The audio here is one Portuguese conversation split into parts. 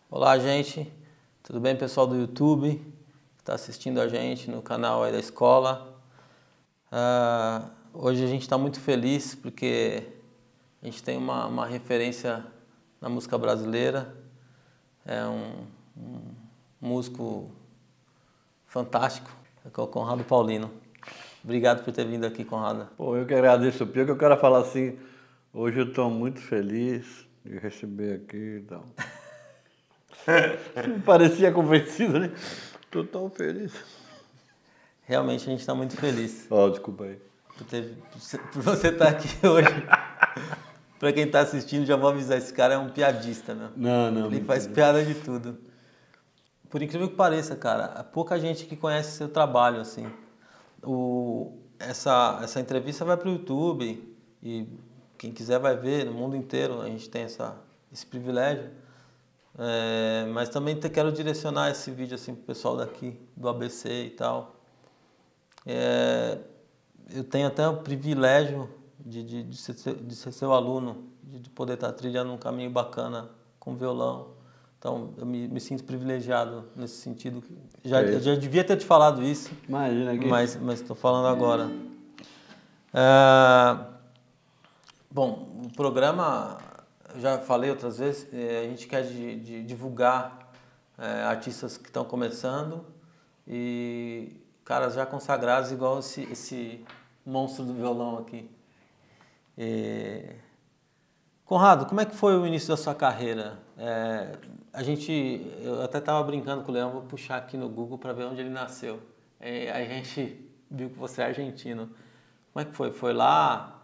Olá, gente, tudo bem, pessoal do YouTube que está assistindo a gente no canal aí da escola. Hoje a gente está muito feliz porque a gente tem uma referência na música brasileira, é um músico fantástico, que é o Conrado Paulino. Obrigado por ter vindo aqui, Conrado. Pô, eu que agradeço o Pio, que eu quero falar assim, hoje eu estou muito feliz de receber aqui, então. Parecia convencido, né? Estou tão feliz. Realmente a gente está muito feliz. Desculpa aí. Por você estar aqui hoje. Para quem está assistindo, já vou avisar, esse cara é um piadista, né? Não. Ele faz piada de tudo. Por incrível que pareça, cara, há pouca gente que conhece seu trabalho, assim. Essa entrevista vai para o YouTube e quem quiser vai ver no mundo inteiro, a gente tem esse privilégio. Mas também quero direcionar esse vídeo assim para o pessoal daqui, do ABC e tal. Eu tenho até o privilégio de ser seu aluno, de poder estar trilhando um caminho bacana com violão. Então, eu me sinto privilegiado nesse sentido. Eu já devia ter te falado isso, imagina que... mas estou falando agora. Bom, o programa, eu já falei outras vezes, a gente quer divulgar artistas que estão começando e caras já consagrados igual esse monstro do violão aqui. Conrado, como é que foi o início da sua carreira? Eu até estava brincando com o Leão, vou puxar aqui no Google para ver onde ele nasceu. Aí a gente viu que você é argentino. Como é que foi? Foi lá?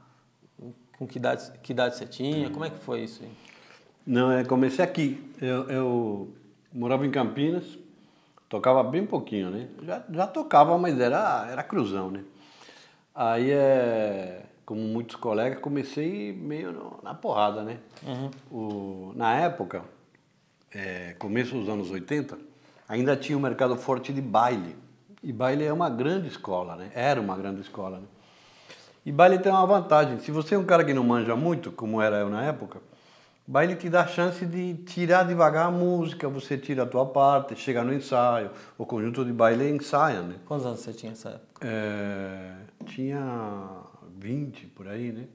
Com que idade você tinha? Como é que foi isso aí? Não, comecei aqui. Eu morava em Campinas, tocava bem pouquinho, né? Já tocava, mas era cruzão, né? Aí, como muitos colegas, comecei meio na porrada, né? Na época, começo dos anos 80, ainda tinha um mercado forte de baile. E baile é uma grande escola, né? Era uma grande escola, né? E baile tem uma vantagem. Se você é um cara que não manja muito, como era eu na época, baile te dá a chance de tirar devagar a música, você tira a tua parte, chega no ensaio, o conjunto de baile ensaia, né? Quantos anos você tinha nessa época? Tinha 20 por aí, né?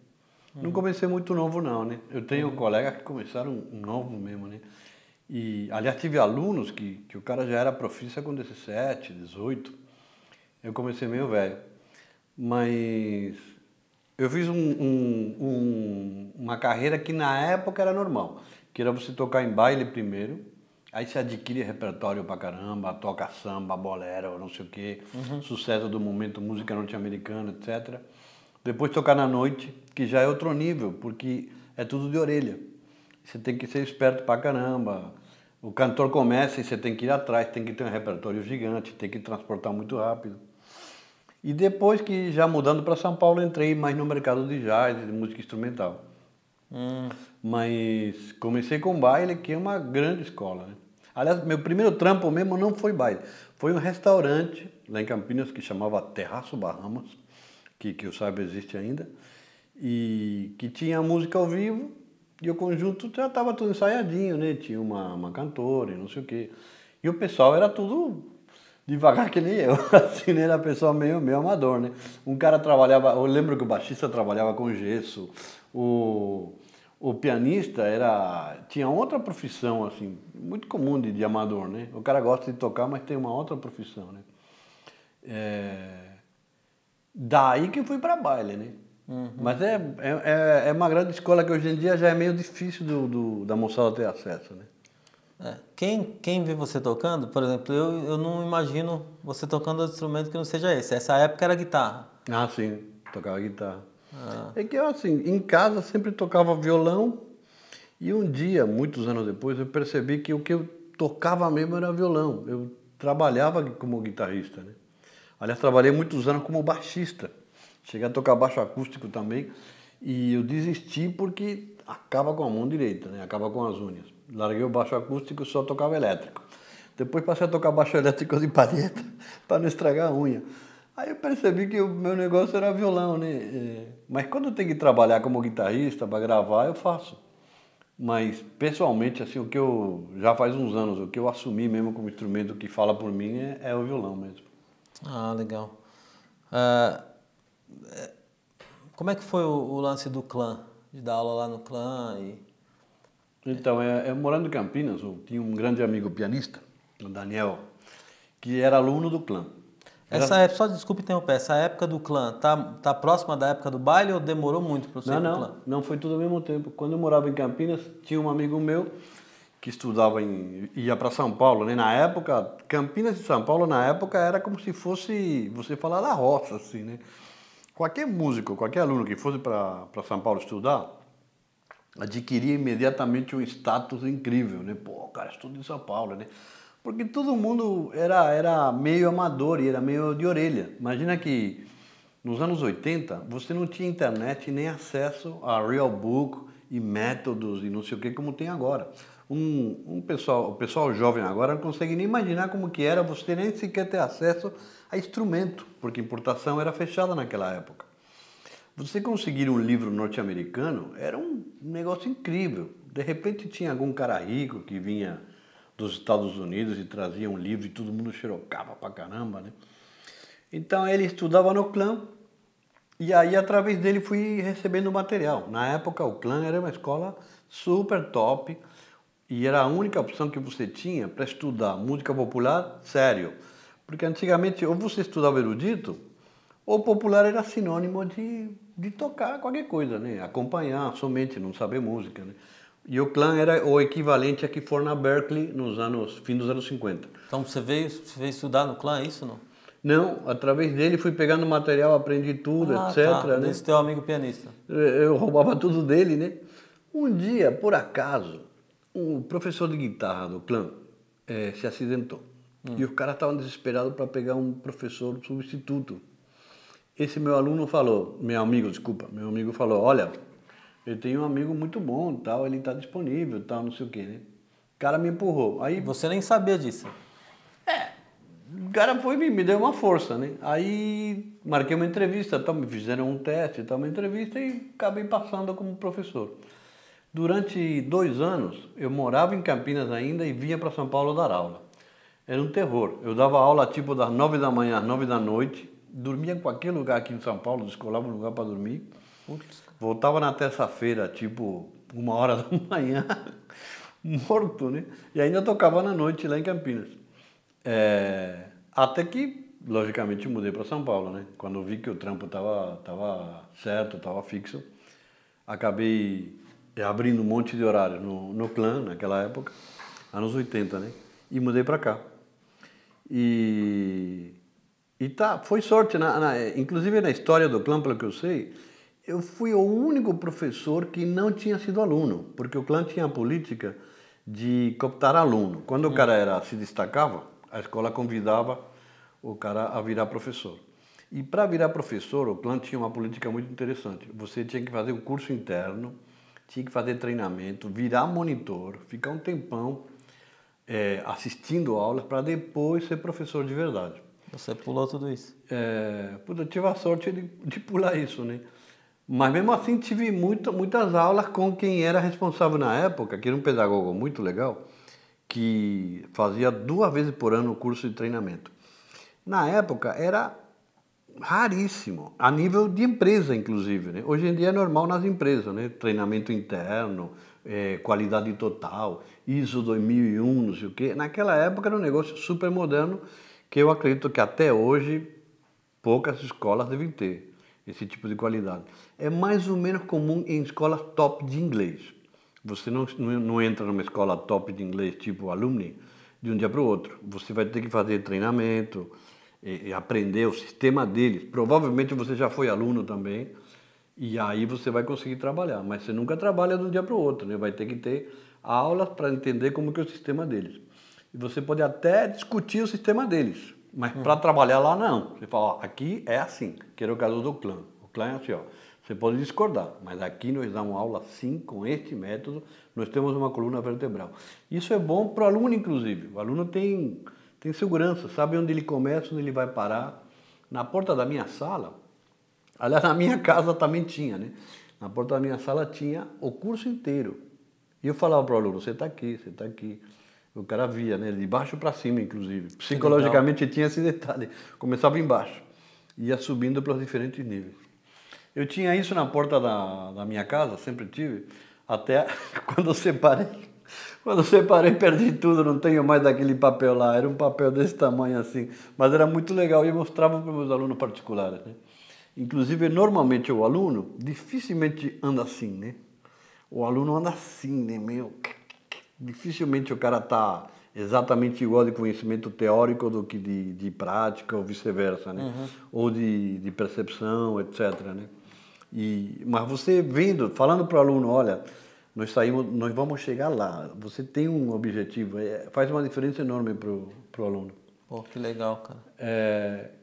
Não comecei muito novo não, né? Eu tenho colegas que começaram novo mesmo, né? E, aliás, tive alunos que o cara já era profissa com 17, 18. Eu comecei meio velho. Mas eu fiz uma carreira que na época era normal, que era você tocar em baile primeiro, aí você adquire repertório pra caramba, toca samba, bolero, não sei o quê, sucesso do momento, música norte-americana, etc. Depois tocar na noite, que já é outro nível, porque é tudo de orelha. Você tem que ser esperto pra caramba. O cantor começa e você tem que ir atrás, tem que ter um repertório gigante, tem que transportar muito rápido. E depois que, já mudando para São Paulo, entrei mais no mercado de jazz, de música instrumental. Mas comecei com baile, que é uma grande escola, né? Aliás, meu primeiro trampo mesmo não foi baile. Foi um restaurante lá em Campinas que chamava Terraço Bahamas, que eu saiba existe ainda, e que tinha música ao vivo e o conjunto já estava tudo ensaiadinho, né? Tinha uma cantora e não sei o quê. E o pessoal era tudo devagar que nem eu, assim, né? Era pessoal meio amador, né? Um cara trabalhava, eu lembro que o baixista trabalhava com gesso, o pianista tinha outra profissão, assim, muito comum de amador, né? O cara gosta de tocar, mas tem uma outra profissão, né? Daí que fui para baile, né? Mas é uma grande escola que hoje em dia já é meio difícil da moçada ter acesso, né? Quem vê você tocando, por exemplo, eu não imagino você tocando outro instrumento que não seja esse. Essa época era guitarra. Ah, sim, tocava guitarra. É que eu, assim, em casa sempre tocava violão e um dia, muitos anos depois, eu percebi que o que eu tocava mesmo era violão. Eu trabalhava como guitarrista, né? Aliás, trabalhei muitos anos como baixista. Cheguei a tocar baixo acústico também e eu desisti porque acaba com a mão direita, né? Acaba com as unhas. Larguei o baixo acústico e só tocava elétrico. Depois passei a tocar baixo elétrico de palheta para não estragar a unha. Aí eu percebi que o meu negócio era violão, né? Mas quando eu tenho que trabalhar como guitarrista para gravar, eu faço. Mas, pessoalmente, assim, o que eu já faz uns anos, o que eu assumi mesmo como instrumento que fala por mim é o violão mesmo. Ah, legal. Como é que foi o lance do clã? De dar aula lá no clã e... Então, eu morando em Campinas, eu tinha um grande amigo pianista, o Daniel, que era aluno do clã. Só desculpe interromper, essa época do clã tá próxima da época do baile ou demorou muito para você ir pro clã? Não, foi tudo ao mesmo tempo. Quando eu morava em Campinas, tinha um amigo meu que estudava ia para São Paulo, né? Na época, Campinas e São Paulo, na época, era como se fosse, você falar da roça, assim, né? Qualquer músico, qualquer aluno que fosse para São Paulo estudar, adquiria imediatamente um status incrível, né? Pô, o cara estuda em São Paulo, né? Porque todo mundo era meio amador e era meio de orelha. Imagina que nos anos 80 você não tinha internet nem acesso a real book e métodos e não sei o que como tem agora. O pessoal jovem agora não consegue nem imaginar como que era você nem sequer ter acesso a instrumento, porque importação era fechada naquela época. Você conseguir um livro norte-americano era um negócio incrível. De repente tinha algum cara rico que vinha dos Estados Unidos e trazia um livro e todo mundo xerocava pra caramba, né? Então ele estudava no clã e aí através dele fui recebendo material. Na época o clã era uma escola super top e era a única opção que você tinha para estudar música popular sério. Porque antigamente ou você estudava erudito ou popular era sinônimo de tocar qualquer coisa, né? Acompanhar somente, não saber música, né? E o clã era o equivalente a que for na Berkeley fim dos anos 50. Então você veio estudar no clã, é isso não? Não, através dele fui pegando material, aprendi tudo, etc. Tá. Né? Desse teu amigo pianista. Eu roubava tudo dele, né? Um dia, por acaso, um professor de guitarra do clã se acidentou. E os caras estavam desesperados para pegar um professor substituto. Esse meu amigo falou, olha, eu tenho um amigo muito bom, tal, ele está disponível, tal, não sei o quê, né? O cara me empurrou. Aí Você nem sabia disso. o cara foi e me deu uma força, né? Aí marquei uma entrevista, tal, me fizeram um teste, tal, uma entrevista e acabei passando como professor. Durante 2 anos, eu morava em Campinas ainda e vinha para São Paulo dar aula. Era um terror. Eu dava aula tipo das 9 da manhã às 9 da noite, dormia em qualquer lugar aqui em São Paulo, descolava um lugar para dormir. Voltava na terça-feira, tipo 1h da manhã, morto, né? E ainda tocava na noite lá em Campinas. Até que, logicamente, mudei para São Paulo, né? Quando eu vi que o trampo tava certo, estava fixo, acabei abrindo um monte de horário no clã, naquela época, anos 80, né? E mudei para cá. Foi sorte, inclusive na história do clã, pelo que eu sei, eu fui o único professor que não tinha sido aluno, porque o clã tinha a política de cooptar aluno. Quando o cara se destacava, a escola convidava o cara a virar professor. E para virar professor, o clã tinha uma política muito interessante. Você tinha que fazer um curso interno, tinha que fazer treinamento, virar monitor, ficar um tempão assistindo aulas para depois ser professor de verdade. Você pulou tudo isso? Eu tive a sorte de pular isso, né? Mas mesmo assim tive muitas aulas com quem era responsável na época, que era um pedagogo muito legal, que fazia 2 vezes por ano o curso de treinamento. Na época era raríssimo, a nível de empresa inclusive, né? Hoje em dia é normal nas empresas, né? Treinamento interno, qualidade total, ISO 2001, não sei o quê. Naquela época era um negócio super moderno que eu acredito que até hoje poucas escolas devem ter esse tipo de qualidade. É mais ou menos comum em escolas top de inglês. Você não entra numa escola top de inglês tipo alumni de um dia para o outro. Você vai ter que fazer treinamento, e aprender o sistema deles. Provavelmente você já foi aluno também, e aí você vai conseguir trabalhar. Mas você nunca trabalha de um dia para o outro, né? Vai ter que ter aulas para entender como que é o sistema deles. E você pode até discutir o sistema deles, mas para trabalhar lá não. Você fala, ó, aqui é assim, que era o caso do clã. O clã é assim, ó. Você pode discordar, mas aqui nós damos aula assim, com este método, nós temos uma coluna vertebral. Isso é bom para o aluno, inclusive. O aluno tem segurança, sabe onde ele começa, onde ele vai parar. Na porta da minha sala, aliás, na minha casa também tinha, né? Na porta da minha sala tinha o curso inteiro. E eu falava para o aluno, você está aqui, você está aqui. O cara via, né? De baixo para cima, inclusive. Psicologicamente tinha esse detalhe. Começava embaixo, ia subindo pelos diferentes níveis. Eu tinha isso na porta da minha casa, sempre tive, até quando eu separei. Quando eu separei, perdi tudo, não tenho mais daquele papel lá. Era um papel desse tamanho assim, mas era muito legal e eu mostrava para os meus alunos particulares, né? Inclusive, normalmente o aluno dificilmente anda assim, né? O aluno anda assim, né? Meio... Dificilmente o cara está exatamente igual de conhecimento teórico do que de prática ou vice-versa, né? Ou de percepção, etc, né? Mas você vendo, falando para o aluno, olha, nós vamos chegar lá, você tem um objetivo, faz uma diferença enorme para o aluno. Pô, que legal, cara.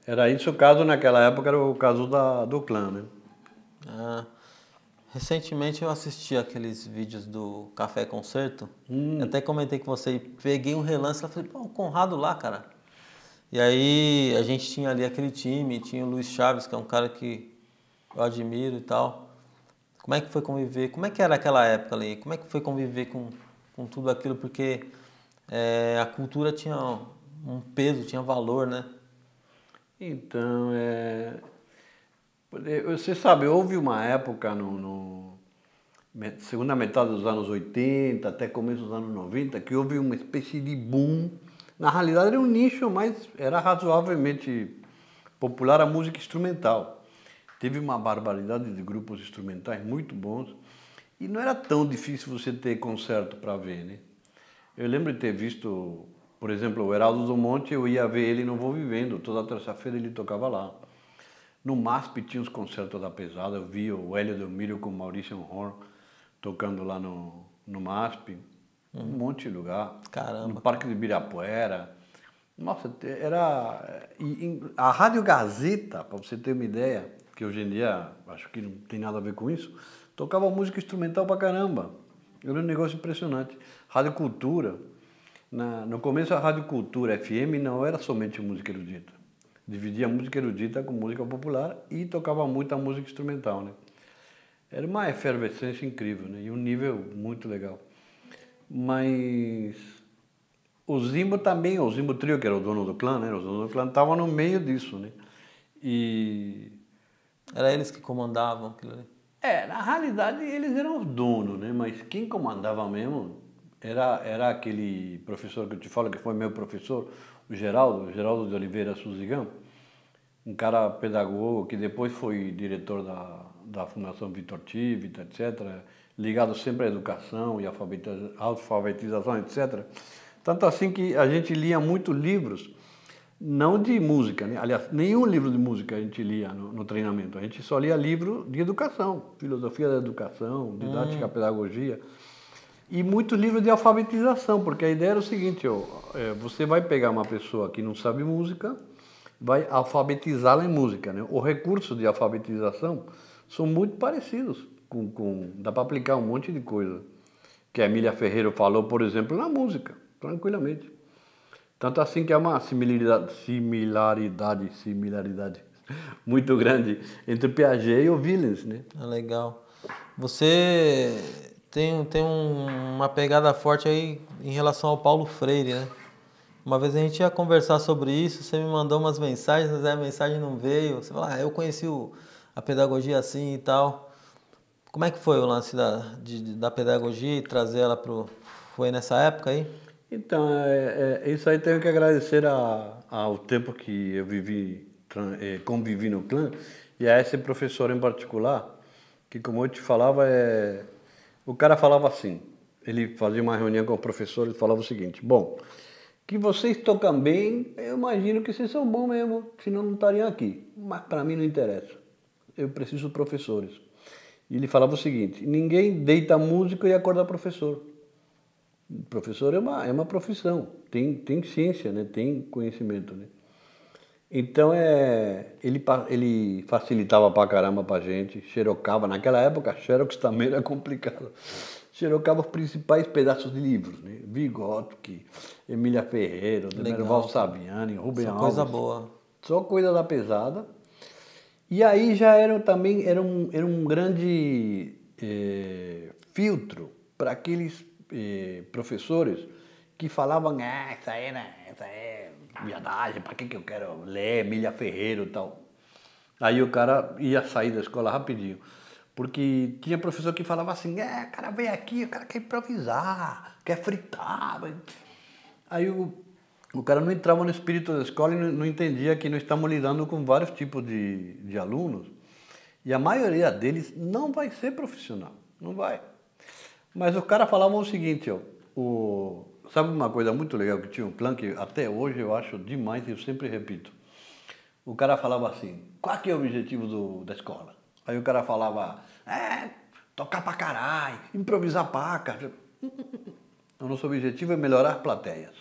Era isso o caso, naquela época era o caso do clã, né? Recentemente eu assisti aqueles vídeos do Café Concerto, até comentei com você, e peguei um relance e falei, pô, o Conrado lá, cara. E aí a gente tinha ali aquele time, tinha o Luiz Chaves, que é um cara que eu admiro e tal. Como é que foi conviver? Como é que era aquela época ali? Como é que foi conviver com tudo aquilo? Porque a cultura tinha um peso, tinha valor, né? Então, você sabe, houve uma época segunda metade dos anos 80 até começo dos anos 90 que houve uma espécie de boom. Na realidade era um nicho, mas era razoavelmente popular a música instrumental. Teve uma barbaridade de grupos instrumentais muito bons E não era tão difícil você ter concerto para ver, né? Eu lembro de ter visto, por exemplo, o Heraldo do Monte, eu ia ver ele no Vou Vivendo, toda terça-feira ele tocava lá. No MASP tinha os concertos da pesada, eu vi o Hélio Delmiro com o Maurício Horn tocando lá no MASP, um monte de lugar. Caramba. No Parque de Ibirapuera. Nossa, era... a Rádio Gazeta, para você ter uma ideia, que hoje em dia acho que não tem nada a ver com isso, tocava música instrumental pra caramba. Era um negócio impressionante. Rádio Cultura, no começo a Rádio Cultura FM não era somente música erudita. Dividia música erudita com música popular e tocava muita música instrumental, né? Era uma efervescência incrível, né? E um nível muito legal. Mas o Zimbo também, o Zimbo Trio, que era o dono do clã, né? O dono do clã estava no meio disso, né? E... Era eles que comandavam aquilo ali? na realidade eles eram os donos, né? Mas quem comandava mesmo era aquele professor que eu te falo, que foi meu professor, o Geraldo de Oliveira Suzigão, um cara pedagogo que depois foi diretor da Fundação Vitor Tivita, etc., ligado sempre à educação e alfabetização, etc. Tanto assim que a gente lia muitos livros, não de música, né? Aliás, nenhum livro de música a gente lia no treinamento, a gente só lia livro de educação, filosofia da educação, didática, pedagogia, e muitos livros de alfabetização, porque a ideia era o seguinte, você vai pegar uma pessoa que não sabe música, vai alfabetizá-la em música, né? Os recursos de alfabetização são muito parecidos, dá para aplicar um monte de coisa, que a Emília Ferreiro falou, por exemplo, na música, tranquilamente. Tanto assim que há uma similaridade muito grande entre Piaget e o Willems, né? Legal. Você tem uma pegada forte aí em relação ao Paulo Freire, né? Uma vez a gente ia conversar sobre isso, você me mandou umas mensagens, mas a mensagem não veio. Você falou, eu conheci a pedagogia assim e tal. Como é que foi o lance da pedagogia e trazer ela pro... Foi nessa época aí? Então, isso aí tenho que agradecer ao tempo que eu convivi no clã, e a esse professor em particular, que como eu te falava, o cara falava assim, ele fazia uma reunião com o professor e falava o seguinte, bom, que vocês tocam bem, eu imagino que vocês são bons mesmo, senão não estariam aqui, mas para mim não interessa, eu preciso de professores. E ele falava o seguinte, ninguém deita músico e acorda professor. O professor é uma profissão, tem ciência, né? Tem conhecimento, né? Então ele facilitava pra caramba pra gente, xerocava, naquela época xerox também era complicado, xerocava os principais pedaços de livros, né? Vygotsky, Emília Ferreira, Demerval Saviani, Rubem Alves. Coisa boa. Só coisa da pesada. E aí já era um grande filtro para aqueles professores que falavam, essa é viadagem, para que eu quero ler Emília Ferreira e tal. Aí o cara ia sair da escola rapidinho, porque tinha professor que falava assim, o cara vem aqui, o cara quer improvisar, quer fritar. Aí o cara não entrava no espírito da escola e não entendia que nós estamos lidando com vários tipos de alunos, e a maioria deles não vai ser profissional, não vai. Mas o cara falava o seguinte, sabe uma coisa muito legal que tinha um clã que até hoje eu acho demais e eu sempre repito. O cara falava assim, qual que é o objetivo da escola? Aí o cara falava, tocar pra caralho, improvisar paca. O nosso objetivo é melhorar plateias.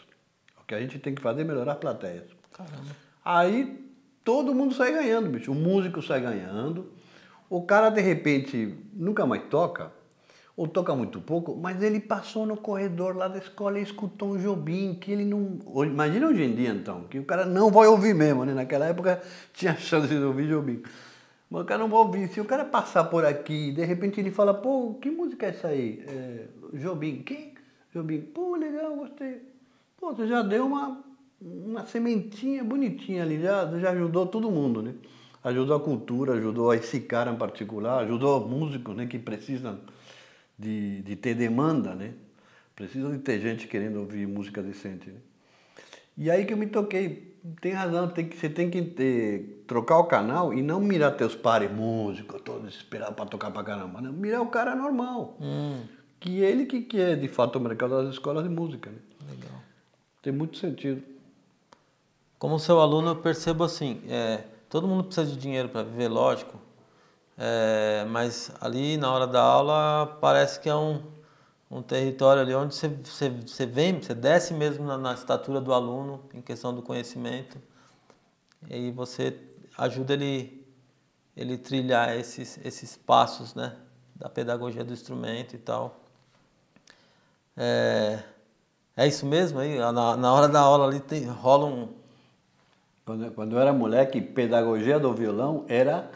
O que a gente tem que fazer é melhorar plateias. Caramba. Aí todo mundo sai ganhando, bicho. O músico sai ganhando. O cara, de repente, nunca mais toca, ou toca muito pouco, mas ele passou no corredor lá da escola e escutou um Jobim, que ele não... Imagina hoje em dia, então, que o cara não vai ouvir mesmo, né? Naquela época tinha chance de ouvir Jobim. Mas o cara não vai ouvir. Se o cara passar por aqui, de repente ele fala, pô, que música é essa aí? Jobim. Quem? Jobim. Pô, legal, gostei. Pô, você já deu uma sementinha bonitinha ali, já ajudou todo mundo, né? Ajudou a cultura, ajudou a esse cara em particular, ajudou músicos, né, que precisam de ter demanda, né? Precisam de ter gente querendo ouvir música decente, né? E aí que eu me toquei, tem razão, você tem que trocar o canal e não mirar teus pares músicos, todos desesperados para tocar pra caramba. Não, mirar o cara normal. Que ele que é de fato o mercado das escolas de música. Né? Legal. Tem muito sentido. Como seu aluno, eu percebo assim, todo mundo precisa de dinheiro para viver, lógico, mas ali na hora da aula parece que é um território ali onde você vem, você desce mesmo na estatura do aluno em questão do conhecimento e aí você ajuda ele trilhar esses passos, né, da pedagogia do instrumento e tal. É isso mesmo aí? Na hora da aula ali rola um... Quando eu era moleque, Pedagogia do Violão era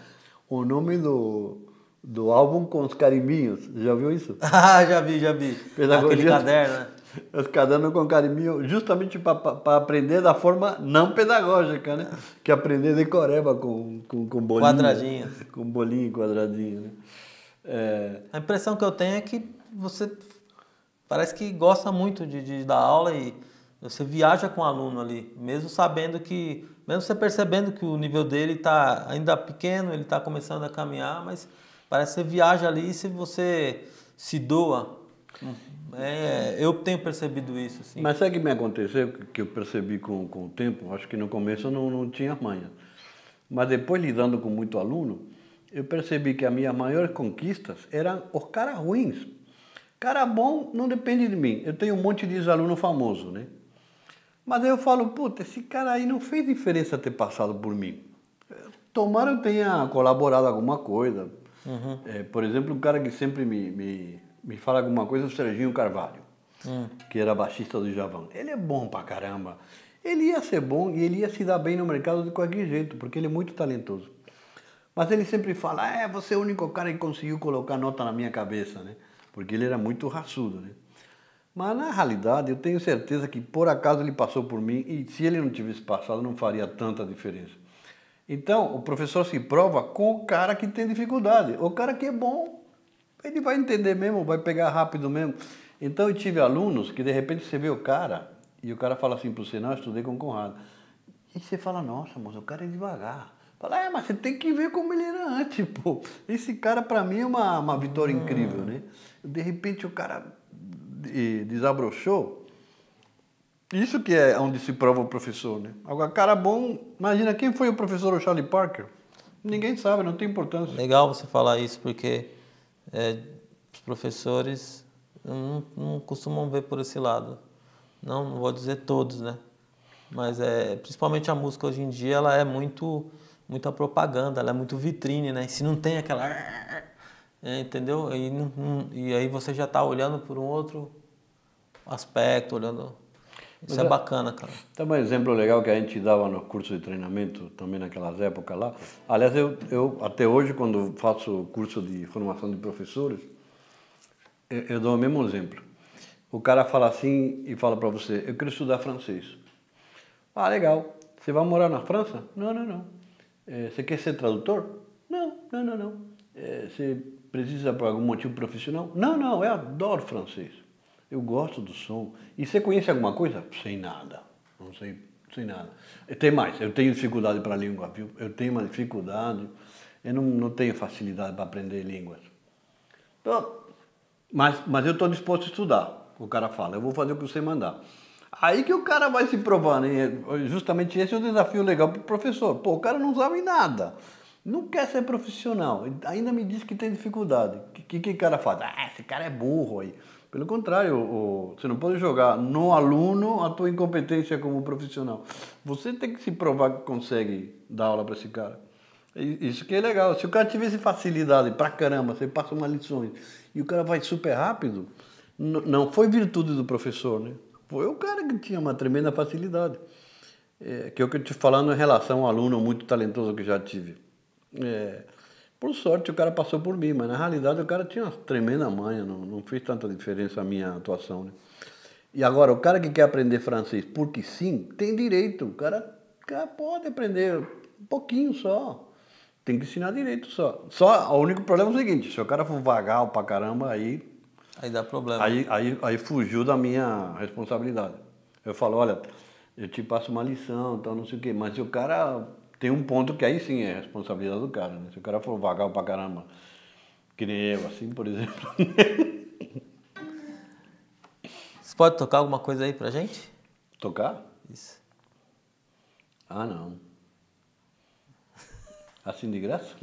o nome do álbum com os carimbinhos. Já viu isso? Ah, já vi. Pedagogia, aquele caderno, né? Os cadernos com carimbinho, justamente para aprender da forma não pedagógica, né? Que aprender decoreba com bolinho. Quadradinho. Com bolinho e quadradinho, né? A impressão que eu tenho é que você parece que gosta muito de dar aula e você viaja com o aluno ali, mesmo você percebendo que o nível dele está ainda pequeno, ele está começando a caminhar, mas parece que você viaja ali e se você se doa. Eu tenho percebido isso. Assim. Mas sabe o que me aconteceu, que eu percebi com o tempo? Acho que no começo eu não tinha manha. Mas depois, lidando com muito aluno, eu percebi que as minhas maiores conquistas eram os caras ruins. Cara bom não depende de mim. Eu tenho um monte de aluno famoso, né? Mas aí eu falo, puta, esse cara aí não fez diferença ter passado por mim. Tomara eu tenha colaborado alguma coisa. Por exemplo, um cara que sempre me fala alguma coisa é o Serginho Carvalho, que era baixista do Djavan. Ele é bom pra caramba. Ele ia ser bom e ele ia se dar bem no mercado de qualquer jeito, porque ele é muito talentoso. Mas ele sempre fala, você é o único cara que conseguiu colocar nota na minha cabeça, né? Porque ele era muito raçudo, né? Mas na realidade eu tenho certeza que por acaso ele passou por mim e se ele não tivesse passado não faria tanta diferença. Então o professor se prova com o cara que tem dificuldade. O cara que é bom, ele vai entender mesmo, vai pegar rápido mesmo. Então eu tive alunos que de repente você vê o cara e o cara fala assim para você, não, eu estudei com o Conrado. E você fala, nossa, moço, o cara é devagar. Fala, mas você tem que ver como ele era antes, pô. Esse cara para mim é uma vitória incrível, né? De repente o cara desabrochou. Isso que é onde se prova o professor, né? Agora, cara bom, imagina quem foi o professor Charlie Parker? Ninguém sabe, não tem importância. Legal você falar isso, porque os professores não costumam ver por esse lado. Não vou dizer todos, né? Mas principalmente a música hoje em dia, ela é muita propaganda, ela é muito vitrine, né? E se não tem aquela... entendeu? E aí você já está olhando por um outro aspecto, olhando... Isso é bacana, cara. Tem um exemplo legal que a gente dava no curso de treinamento, também naquelas épocas lá. Aliás, eu até hoje, quando faço curso de formação de professores, eu dou o mesmo exemplo. O cara fala assim e fala para você, eu quero estudar francês. Ah, legal. Você vai morar na França? Não. Você quer ser tradutor? Não. Você precisa por algum motivo profissional? Não, eu adoro francês. Eu gosto do som. E você conhece alguma coisa? Sem nada. Não sei, sem nada. Tem mais, eu tenho dificuldade para a língua, viu? Eu tenho uma dificuldade, eu não tenho facilidade para aprender línguas. Então, mas eu estou disposto a estudar, o cara fala, eu vou fazer o que você mandar. Aí que o cara vai se provar, né? Justamente esse é o desafio legal para o professor. Pô, o cara não sabe nada. Não quer ser profissional, ainda me diz que tem dificuldade. O que o cara faz? Esse cara é burro aí. Pelo contrário, você não pode jogar no aluno a tua incompetência como profissional. Você tem que se provar que consegue dar aula para esse cara. Isso que é legal. Se o cara tivesse facilidade pra caramba, você passa umas lições e o cara vai super rápido, não foi virtude do professor, né? Foi o cara que tinha uma tremenda facilidade. Que é o que eu estou falando em relação ao aluno muito talentoso que já tive. Por sorte o cara passou por mim, mas na realidade o cara tinha uma tremenda manha, não fez tanta diferença a minha atuação, né? E agora, o cara que quer aprender francês porque sim, tem direito, o cara pode aprender um pouquinho só, tem que ensinar direito só. O único problema é o seguinte, se o cara for vagal pra caramba, aí dá problema. Aí fugiu da minha responsabilidade. Eu falo, olha, eu te passo uma lição, tal, não sei o quê. Mas se o cara tem um ponto que aí sim é responsabilidade do cara, né? Se o cara for vagal pra caramba, que nem eu, assim, por exemplo. Você pode tocar alguma coisa aí pra gente? Tocar? Isso. Ah, não. Assim de graça?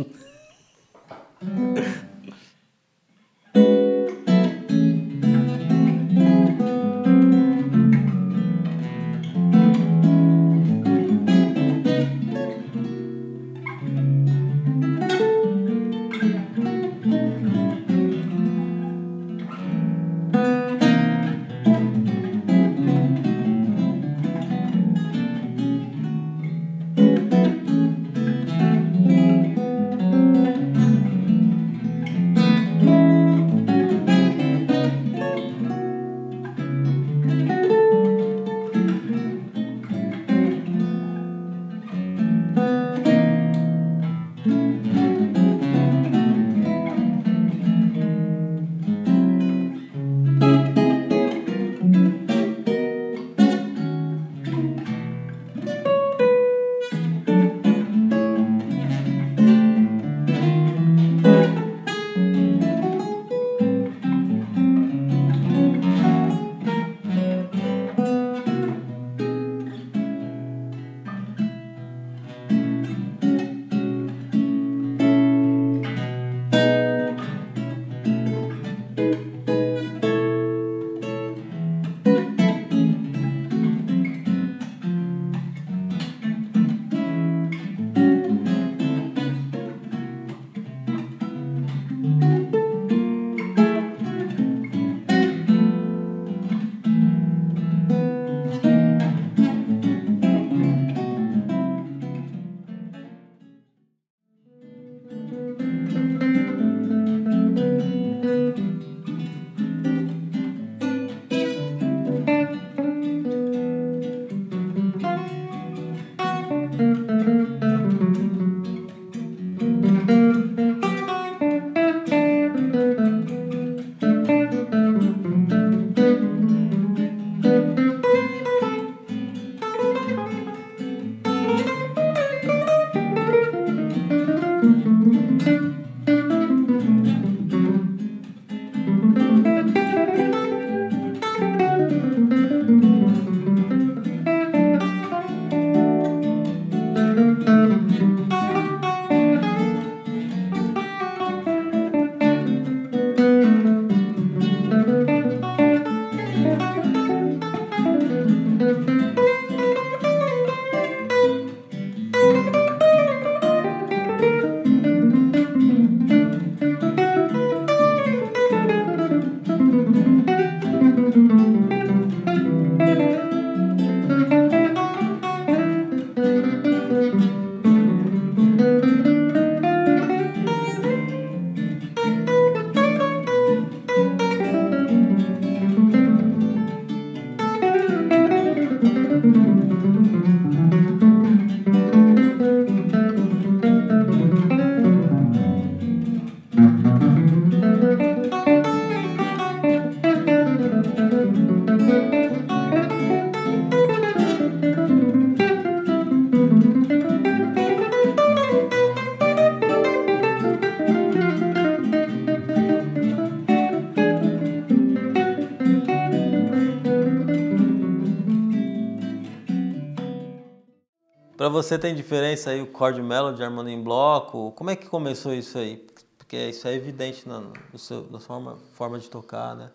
Para você tem diferença aí o chord melody, harmonia em bloco? Como é que começou isso aí? Porque isso é evidente na sua forma de tocar, né?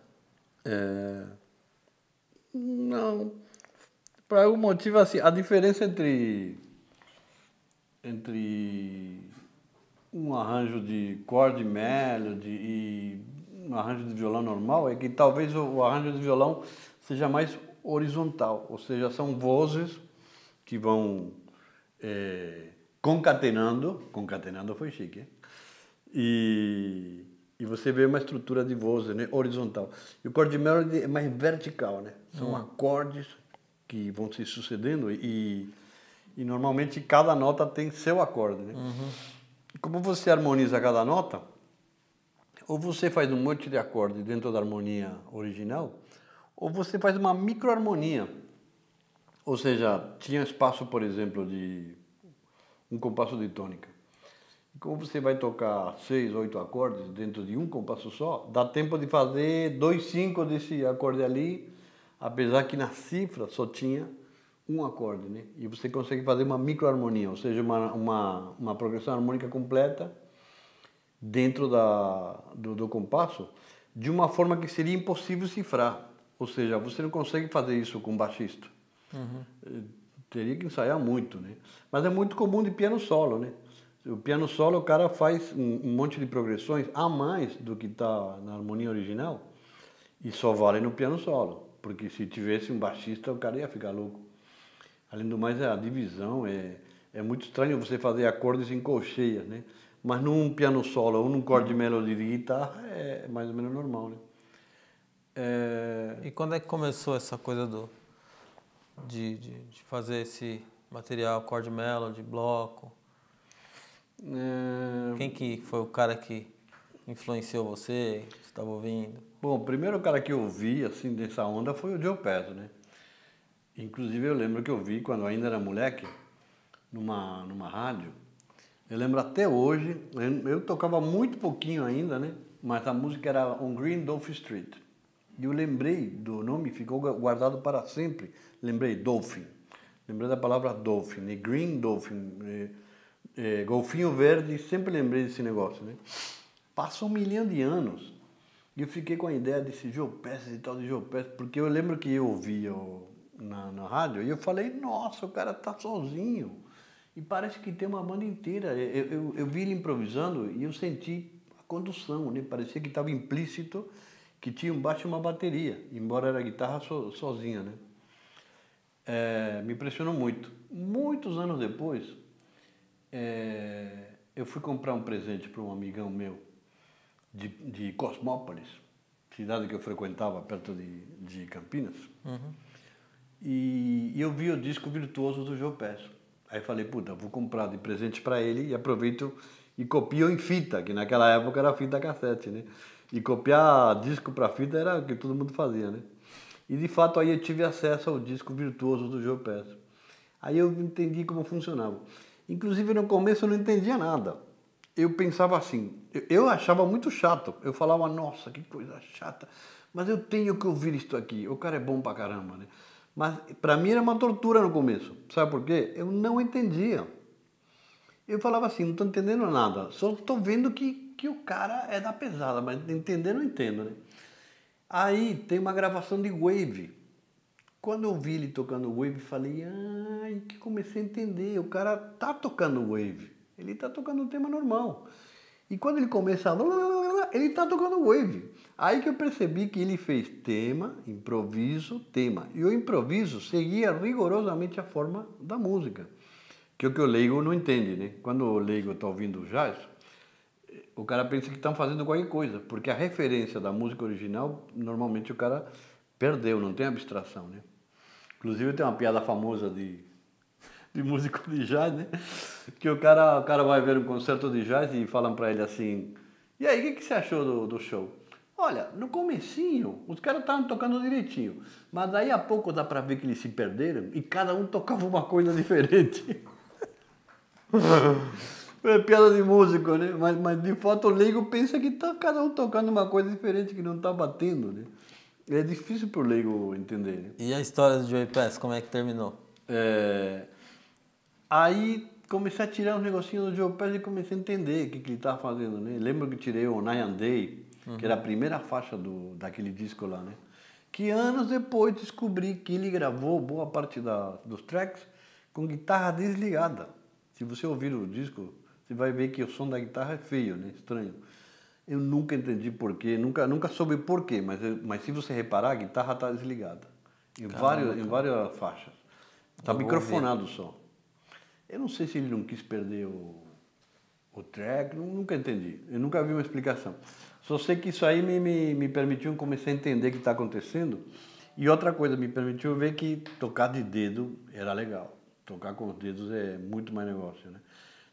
Não. Por algum motivo, assim, a diferença entre um arranjo de chord melody e um arranjo de violão normal é que talvez o arranjo de violão seja mais horizontal, ou seja, são vozes que vão concatenando foi chique, hein? E você vê uma estrutura de vozes, né, horizontal. E o chord melody é mais vertical, né? São acordes que vão se sucedendo e normalmente cada nota tem seu acorde, né? Como você harmoniza cada nota, ou você faz um monte de acorde dentro da harmonia original, ou você faz uma microharmonia Ou seja, tinha espaço, por exemplo, de um compasso de tônica. E como você vai tocar 6, 8 acordes dentro de um compasso só, dá tempo de fazer 2, 5 desse acorde ali, apesar que na cifra só tinha um acorde, né? E você consegue fazer uma microharmonia, ou seja, uma progressão harmônica completa dentro do compasso, de uma forma que seria impossível cifrar. Ou seja, você não consegue fazer isso com baixista. Teria que ensaiar muito, né? Mas é muito comum de piano solo, né? O piano solo, o cara faz um monte de progressões a mais do que está na harmonia original e só vale no piano solo, porque se tivesse um baixista, o cara ia ficar louco. Além do mais, a divisão é muito estranho você fazer acordes em colcheias, né? Mas num piano solo ou num chord de melody de guitarra é mais ou menos normal, né? E quando é que começou essa coisa de fazer esse material, chord melody, bloco? Quem que foi o cara que influenciou você, que você estava ouvindo? Bom, o primeiro cara que eu vi, assim, dessa onda foi o Joe Pass, né? Inclusive eu lembro que eu vi quando ainda era moleque, numa rádio. Eu lembro até hoje, eu tocava muito pouquinho ainda, né? Mas a música era On Green Dolphin Street. E eu lembrei do nome, ficou guardado para sempre. Lembrei, Dolphin. Lembrei da palavra Dolphin, né? Green Dolphin, golfinho verde, sempre lembrei desse negócio, né? Passou 1 milhão de anos e eu fiquei com a ideia desse Joe Pass e tal de Joe Pass, porque eu lembro que eu ouvia na rádio e eu falei, nossa, o cara tá sozinho. E parece que tem uma banda inteira. Eu vi ele improvisando e eu senti a condução, né? Parecia que estava implícito que tinha um baixo e uma bateria, embora era guitarra sozinha, né? Me impressionou muito. Muitos anos depois, eu fui comprar um presente para um amigão meu de Cosmópolis, cidade que eu frequentava perto de Campinas. E eu vi o disco Virtuoso do Joe Pass. Aí falei, puta, vou comprar de presente para ele e aproveito e copio em fita, que naquela época era fita cassete, né? E copiar disco para fita era o que todo mundo fazia, né? E de fato aí eu tive acesso ao disco Virtuoso do Joe Pass. Aí eu entendi como funcionava. Inclusive no começo eu não entendia nada. Eu pensava assim, eu achava muito chato. Eu falava, nossa, que coisa chata. Mas eu tenho que ouvir isto aqui. O cara é bom pra caramba, né? Mas para mim era uma tortura no começo. Sabe por quê? Eu não entendia. Eu falava assim, não estou entendendo nada. Só estou vendo que o cara é da pesada, mas entender não entendo, né? Aí tem uma gravação de Wave. Quando eu vi ele tocando Wave, falei, ai, que comecei a entender. O cara tá tocando Wave. Ele tá tocando um tema normal. E quando ele começa a... ele tá tocando Wave. Aí que eu percebi que ele fez tema, improviso, tema. E o improviso seguia rigorosamente a forma da música. Que é o que o leigo não entende, né? Quando o leigo tá ouvindo jazz, o cara pensa que estão fazendo qualquer coisa. Porque a referência da música original, normalmente o cara perdeu, não tem abstração, né? Inclusive tem uma piada famosa de músico de jazz, né? Que o cara vai ver um concerto de jazz e falam pra ele assim, e aí, o que você achou do show? Olha, no comecinho, os caras estavam tocando direitinho, mas daí a pouco dá pra ver que eles se perderam e cada um tocava uma coisa diferente. É piada de músico, né? Mas de fato o leigo pensa que tá cada um tocando uma coisa diferente que não tá batendo, né? É difícil pro leigo entender, né? E a história do Joe Pass, como é que terminou? Aí comecei a tirar uns negocinhos do Joe Pass e comecei a entender o que ele estava fazendo, né? Lembro que tirei o Night and Day, que era a primeira faixa daquele disco lá, né? Que anos depois descobri que ele gravou boa parte dos tracks com guitarra desligada. Se você ouvir o disco, você vai ver que o som da guitarra é feio, né? Estranho. Eu nunca entendi porquê, nunca soube porquê, mas se você reparar, a guitarra está desligada. Em várias faixas. Está microfonado o som. Eu não sei se ele não quis perder o track, nunca entendi. Eu nunca vi uma explicação. Só sei que isso aí me permitiu começar a entender o que está acontecendo. E outra coisa, me permitiu ver que tocar de dedo era legal. Tocar com os dedos é muito mais negócio, né?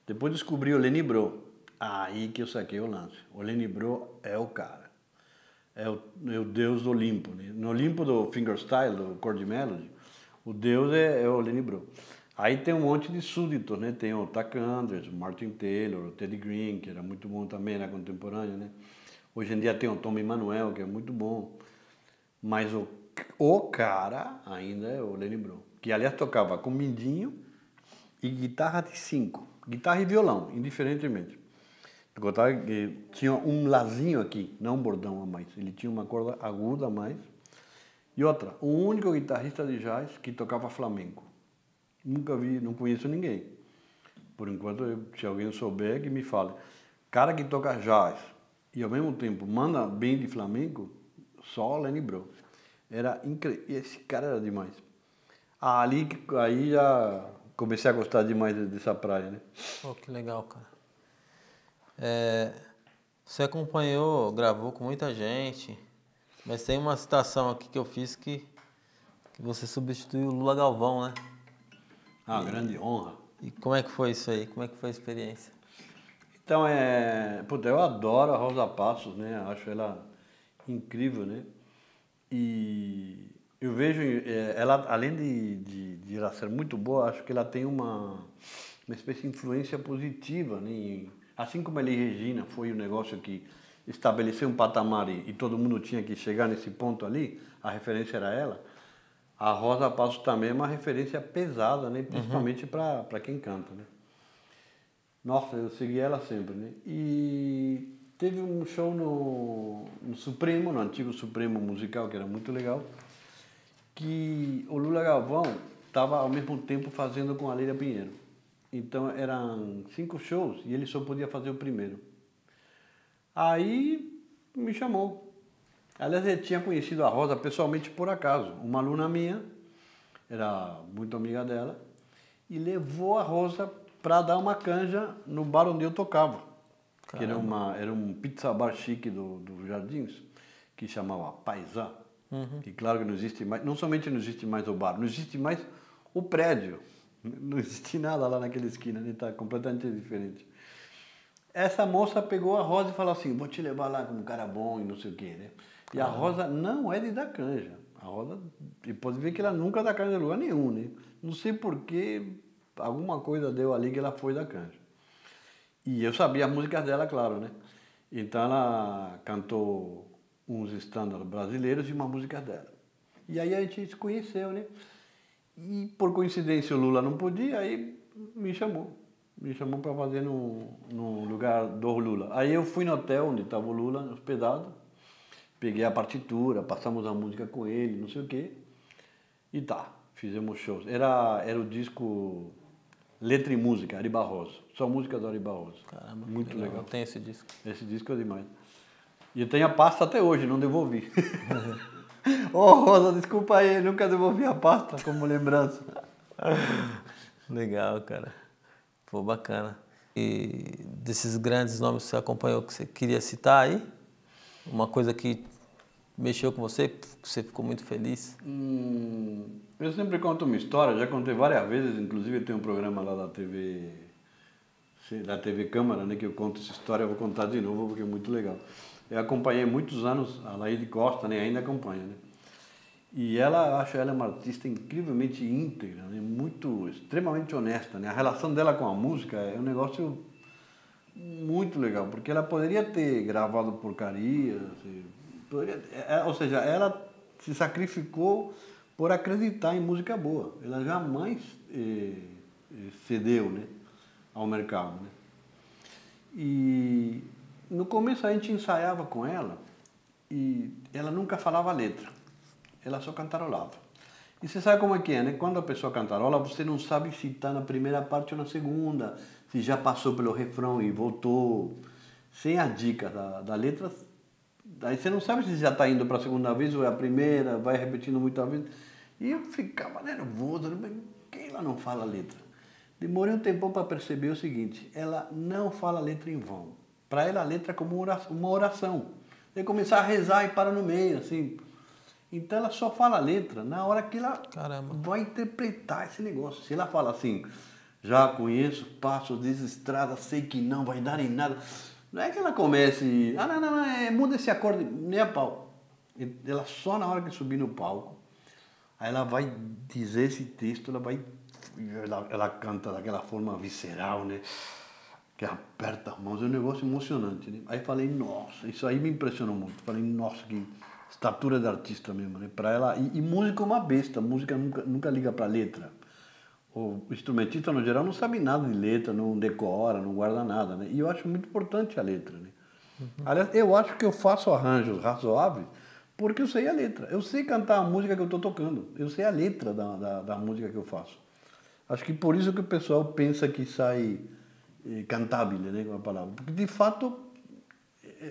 Depois descobri o Lenny Breau. Aí que eu saquei o lance. O Lenny Breau é o cara. É o deus do Olimpo, né? No Olimpo do fingerstyle, do chord melody, O deus é o Lenny Bruce. Aí tem um monte de súditos, né? Tem o Tuck Andrews, o Martin Taylor, o Teddy Green, que era muito bom também na contemporânea, né? Hoje em dia tem o Tom Emanuel, que é muito bom. Mas o cara ainda é o Lenny Bruce, que aliás tocava com mindinho e guitarra de 5. Guitarra e violão, indiferentemente. Tinha um lazinho aqui, não um bordão a mais. Ele tinha uma corda aguda a mais. E outra, o único guitarrista de jazz que tocava flamenco. Nunca vi, não conheço ninguém. Por enquanto, se alguém souber, que me fale. Cara que toca jazz e ao mesmo tempo manda bem de flamenco, só o Lenny Bruce. Era incrível. E esse cara era demais. Aí já comecei a gostar demais dessa praia, né? Pô, que legal, cara. Você acompanhou, gravou com muita gente, mas tem uma citação aqui que eu fiz que você substituiu o Lula Galvão, né? Grande honra. E como é que foi isso aí? Como é que foi a experiência? Então, eu adoro a Rosa Passos, né? Acho ela incrível, né? E eu vejo ela, além de ela ser muito boa, acho que ela tem uma espécie de influência positiva, né? Assim como a Elis Regina foi um negócio que estabeleceu um patamar e todo mundo tinha que chegar nesse ponto ali, a referência era ela. A Rosa Passos também é uma referência pesada, né? Principalmente para quem canta, né? Nossa, eu segui ela sempre, né? E teve um show no Supremo, no antigo Supremo Musical, que era muito legal, que o Lula Galvão estava ao mesmo tempo fazendo com a Leila Pinheiro. Então eram 5 shows e ele só podia fazer o primeiro. Aí me chamou. Aliás, eu tinha conhecido a Rosa pessoalmente por acaso. Uma aluna minha, era muito amiga dela, e levou a Rosa para dar uma canja no bar onde eu tocava. Que era um pizza bar chique do Jardins, que chamava Paisá. Que claro que não existe mais, não somente não existe mais o bar, não existe mais o prédio. Não existe nada lá naquela esquina, está completamente diferente. Essa moça pegou a Rosa e falou assim, vou te levar lá como um cara bom e não sei o quê, né? E a Rosa não é de dar canja. A Rosa, e pode ver que ela nunca dá canja em lugar nenhum, né? Não sei porquê, alguma coisa deu ali que ela foi dar canja. E eu sabia as músicas dela, claro, né? Então ela cantou uns estándares brasileiros e uma música dela. E aí a gente se conheceu, né? E por coincidência o Lula não podia, aí me chamou. Me chamou para fazer no lugar do Lula. Aí eu fui no hotel onde estava o Lula hospedado, peguei a partitura, passamos a música com ele, não sei o quê. E fizemos shows. Era o disco Letra e Música, Ari Barroso. Só música do Ari Barroso. Caramba, muito legal. Tem esse disco. Esse disco é demais. E eu tenho a pasta até hoje, não devolvi. Rosa, desculpa aí, nunca devolvi a pasta como lembrança. Legal, cara. Pô, bacana. E desses grandes nomes que você acompanhou, que você queria citar aí? Uma coisa que mexeu com você, que você ficou muito feliz? Eu sempre conto uma história, já contei várias vezes, inclusive tem um programa lá da TV Câmara, né, que eu conto essa história, eu vou contar de novo porque é muito legal. Eu acompanhei muitos anos a Laíde Costa, né, ainda acompanha, né? E acho ela uma artista incrivelmente íntegra, né, extremamente honesta, né? A relação dela com a música é um negócio muito legal, porque ela poderia ter gravado porcaria, ou seja, ela se sacrificou por acreditar em música boa. Ela jamais cedeu, né, ao mercado, né? E no começo a gente ensaiava com ela e ela nunca falava a letra, ela só cantarolava. E você sabe como é que é, né? Quando a pessoa cantarola, você não sabe se está na primeira parte ou na segunda, se já passou pelo refrão e voltou. Sem a dica da letra, aí você não sabe se já está indo para a segunda vez ou é a primeira, vai repetindo muitas vezes. E eu ficava nervoso, por que ela não fala a letra? Demorei um tempo para perceber o seguinte, ela não fala a letra em vão. Para ela a letra é como uma oração. Você começar a rezar e para no meio, assim. Então ela só fala a letra na hora que ela vai interpretar esse negócio. Se ela fala assim, já conheço passos desestrada, sei que não vai dar em nada. Não é que ela comece, muda esse acorde, nem a pau. Ela só na hora que subir no palco, Aí ela vai dizer esse texto, ela canta daquela forma visceral, né? Que aperta as mãos, é um negócio emocionante, né? Aí falei, nossa, isso aí me impressionou muito. Falei, nossa, que estatura de artista mesmo, né? Para ela, e música é uma besta, música nunca liga para letra. O instrumentista, no geral, não sabe nada de letra, não decora, não guarda nada, né? E eu acho muito importante a letra, né? Aliás, eu acho que eu faço arranjos razoáveis porque eu sei a letra. Eu sei cantar a música que eu estou tocando. Eu sei a letra da música que eu faço. Acho que por isso que o pessoal pensa que sai cantável, né, com a palavra. Porque, de fato,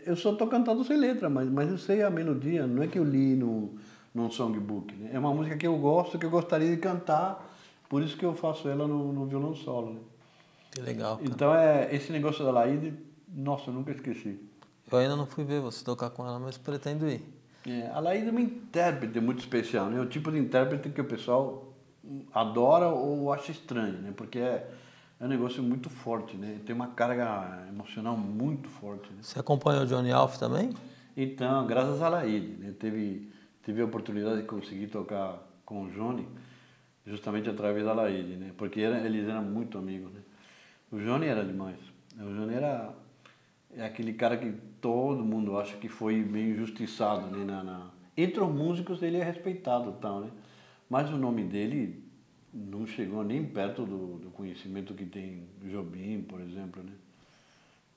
eu só estou cantando sem letra, mas eu sei a melodia. Não é que eu li num songbook, né? É uma música que eu gosto, que eu gostaria de cantar. Por isso que eu faço ela no violão solo, né? Que legal, cara. Então, esse negócio da Laíde, nossa, eu nunca esqueci. Eu ainda não fui ver você tocar com ela, mas pretendo ir. A Laíde é uma intérprete muito especial, né? É o tipo de intérprete que o pessoal adora ou acha estranho, né? Porque é um negócio muito forte, né? Tem uma carga emocional muito forte, né? Você acompanhou o Johnny Alf também? Então, graças a Laíde, né? Tive a oportunidade de conseguir tocar com o Johnny justamente através da Laíde, né? Porque eles eram muito amigos, né? O Johnny era demais. O Johnny é aquele cara que todo mundo acha que foi meio injustiçado, né? Entre os músicos ele é respeitado, tal, né? Mas o nome dele não chegou nem perto do conhecimento que tem Jobim, por exemplo, né?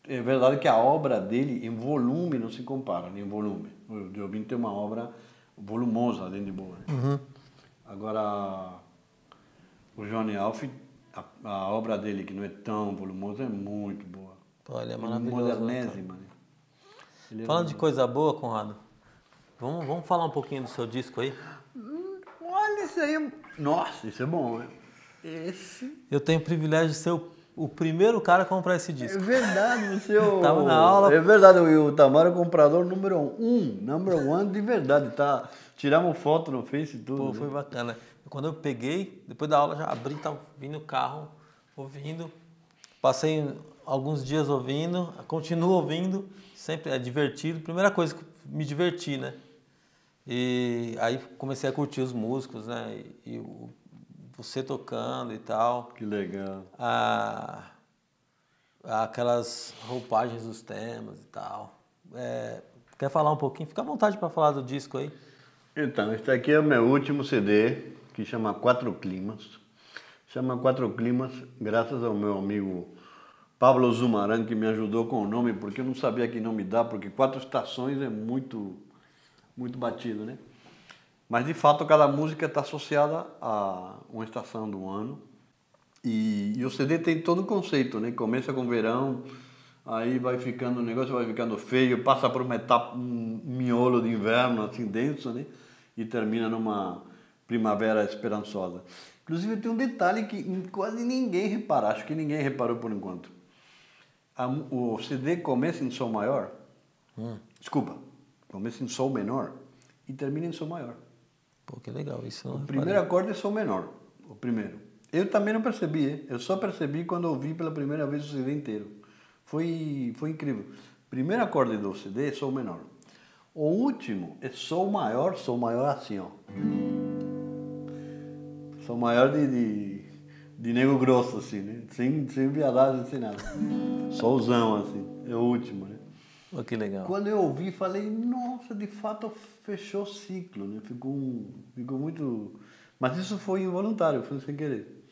É verdade que a obra dele em volume não se compara, nem em volume. O Jobim tem uma obra volumosa, além de boa, né? Uhum. Agora, o Johnny Alf, a obra dele, que não é tão volumosa, é muito boa. Pô, ele é maravilhoso. Modernésima, né? Falando de coisa boa, Conrado, vamos falar um pouquinho do seu disco aí? Olha, isso aí. Nossa, isso é bom, né? Eu tenho o privilégio de ser o primeiro cara a comprar esse É disco. verdade, você é o. Tava na aula. É verdade, o Tamara é o comprador number one de verdade, tá? Tiramos foto no Face e tudo. Pô, né? foi bacana. Quando eu peguei, depois da aula já abri, tava vindo o carro, ouvindo. Passei alguns dias ouvindo, continuo ouvindo, sempre é divertido. Primeira coisa que me diverti, né? E aí comecei a curtir os músicos, né? Você tocando e tal. Que legal. Aquelas roupagens dos temas e tal. Quer falar um pouquinho? Fica à vontade para falar do disco aí. Então, este aqui é o meu último CD, que chama Quatro Climas. Chama Quatro Climas, graças ao meu amigo Pablo Zumaran, que me ajudou com o nome, porque eu não sabia que nome dar, porque Quatro Estações é muito batido, né? Mas, de fato, cada música está associada a uma estação do ano. E o CD tem todo o conceito, né? Começa com verão, aí vai ficando, o negócio vai ficando feio, passa por uma etapa, um miolo de inverno, assim, denso, né? E termina numa primavera esperançosa. Inclusive, tem um detalhe que quase ninguém repara, acho que ninguém reparou por enquanto. O CD começa em Sol maior, desculpa, começa em Sol menor e termina em Sol maior. Pô, que legal, isso não O reparei. primeiro acorde é Sol menor, o primeiro. Eu também não percebi, hein? Eu só percebi quando ouvi pela primeira vez o CD inteiro. Foi incrível. Primeiro acorde do CD é Sol menor. O último é Sol maior assim, ó. Sol maior de nego grosso, assim, né? Sem viadagem, sem nada. Solzão, assim. É o último, né? Pô, que legal. Quando eu ouvi, falei, nossa, de fato fechou o ciclo, né? Ficou muito... Mas isso foi involuntário, foi sem querer.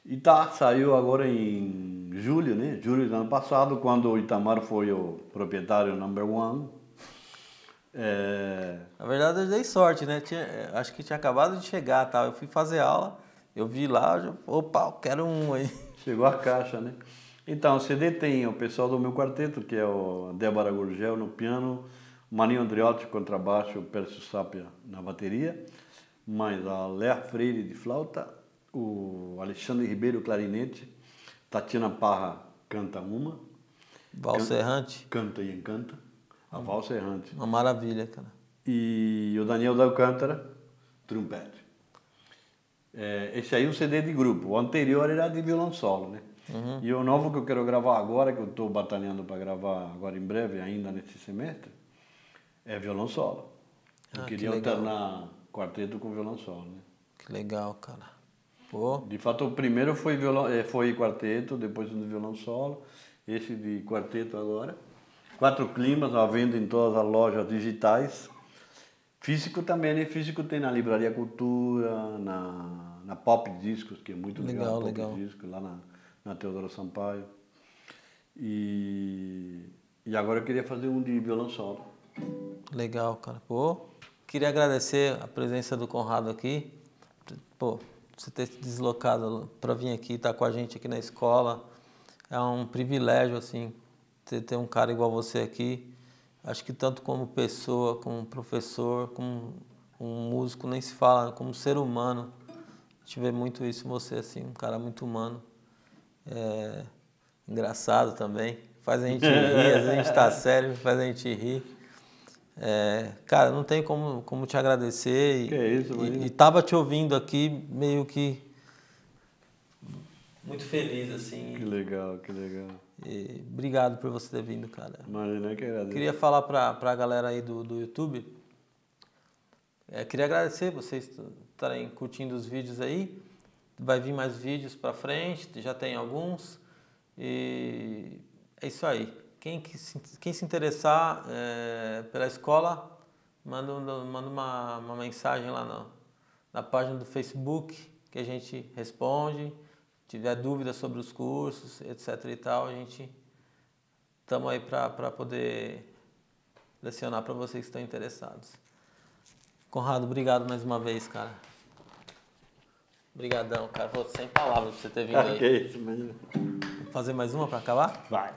E saiu agora em julho, né? Julho do ano passado, quando o Itamar foi o proprietário number one. Na verdade, eu dei sorte, né? Acho que tinha acabado de chegar, tal. Eu fui fazer aula, eu vi lá, opa, eu quero um aí. Chegou a caixa, né? Então, o CD tem o pessoal do meu quarteto, que é o Débora Gurgel no piano, o Maninho Andriotti contrabaixo, o Pércio Sápia na bateria, mais a Léa Freire de flauta, o Alexandre Ribeiro clarinete, Tatiana Parra canta uma. Valsa errante. Canta e encanta. A valsa errante. Uma maravilha, cara. E o Daniel da Alcântara, trompete. Esse aí é um CD de grupo. O anterior era de violão solo, né? Uhum. E o novo que eu quero gravar agora, que eu estou batalhando para gravar agora em breve, ainda nesse semestre, é violão solo. Eu queria que legal. alternar quarteto com violão solo, né? Que legal, cara. Pô. De fato, o primeiro foi quarteto, depois do violão solo, esse de quarteto agora. 4 climas, à venda em todas as lojas digitais. Físico também, né? Físico tem na Livraria Cultura, na Pop Discos, que é muito legal, Pop Discos, lá na Teodoro Sampaio. E agora eu queria fazer um de violão solo. Legal, cara. Pô, queria agradecer a presença do Conrado aqui. Pô, você ter se deslocado para vir aqui, estar com a gente aqui na escola. É um privilégio, assim, ter um cara igual você aqui. Acho que tanto como pessoa, como professor, como um músico, nem se fala, como ser humano. A gente vê muito isso em você, assim, um cara muito humano. Engraçado também. Faz a gente rir, às vezes a gente tá sério, faz a gente rir. Cara, não tem como te agradecer. Que é isso, e tava te ouvindo aqui, meio que muito feliz, assim. Que legal, que legal. E obrigado por você ter vindo, cara. Imagina que agradeço. Queria falar pra galera aí do YouTube. Queria agradecer vocês estarem curtindo os vídeos aí. Vai vir mais vídeos pra frente, já tem alguns. E é isso aí. Quem se interessar pela escola, manda uma mensagem lá na página do Facebook, que a gente responde. Se tiver dúvidas sobre os cursos, etc e tal, a gente estamos aí para poder lecionar para vocês que estão interessados. Conrado, obrigado mais uma vez, cara. Obrigadão, cara. Pô, sem palavras pra você ter vindo aí. Que isso, imagina. Vou fazer mais uma para acabar? Vai.